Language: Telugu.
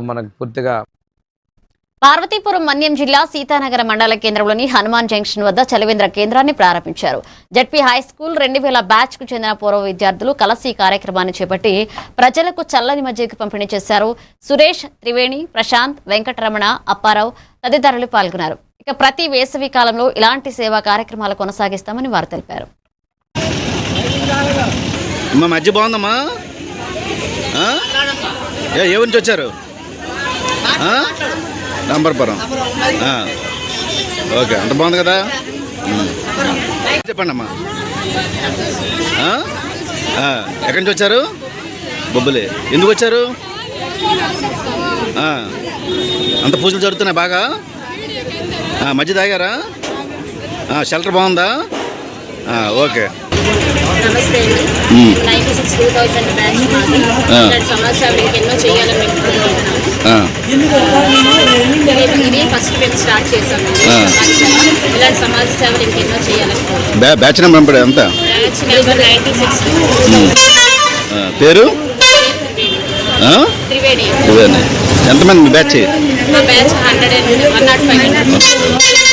మనకు పూర్తిగా. పార్వతీపురం మన్యం జిల్లా సీతానగర మండల కేంద్రంలోని హనుమాన్ జంక్షన్ వద్ద చలివేంద్ర కేంద్రాన్ని ప్రారంభించారు. జడ్పీ హైస్కూల్ 2000 బ్యాచ్ కు చెందిన పూర్వ విద్యార్థులు కలిసి ఈ కార్యక్రమాన్ని చేపట్టి ప్రజలకు చల్లని మజ్జిగ పంపిణీ చేశారు. సురేష్, త్రివేణి, ప్రశాంత్, వెంకటరమణ, అప్పారావు తదితరులు పాల్గొన్నారు. ఇక ప్రతి వేసవి కాలంలో ఇలాంటి సేవా కార్యక్రమాలు కొనసాగిస్తామని వారు తెలిపారు. మధ్య బాగుందమ్మా. ఏ నుంచి వచ్చారు? నంబర్పురం. ఓకే, అంత బాగుంది కదా. చెప్పండి అమ్మా. ఎక్కడి నుంచి వచ్చారు? బొబ్బులే. ఎందుకు వచ్చారు? అంత పూజలు జరుగుతున్నాయి బాగా. మధ్య తాగారా? షెల్టర్ బాగుందా? ఓకే. నమస్తే అండి. 96-2000 బ్యాచ్ మాది. ఇలాంటి సమాజ సేవ ఇంకెన్నో చేయాలని ఇది ఫస్ట్ మేము స్టార్ట్ చేసాము. ఇలాంటి సమాజ సేవలు ఇంకెన్నో చేయాలని. బ్యాచ్ నెంబర్ ఎంత? Batch number 96. పేరు? త్రివేణి. ఎంతమంది మీ బ్యాచ్? మా బ్యాచ్ 105.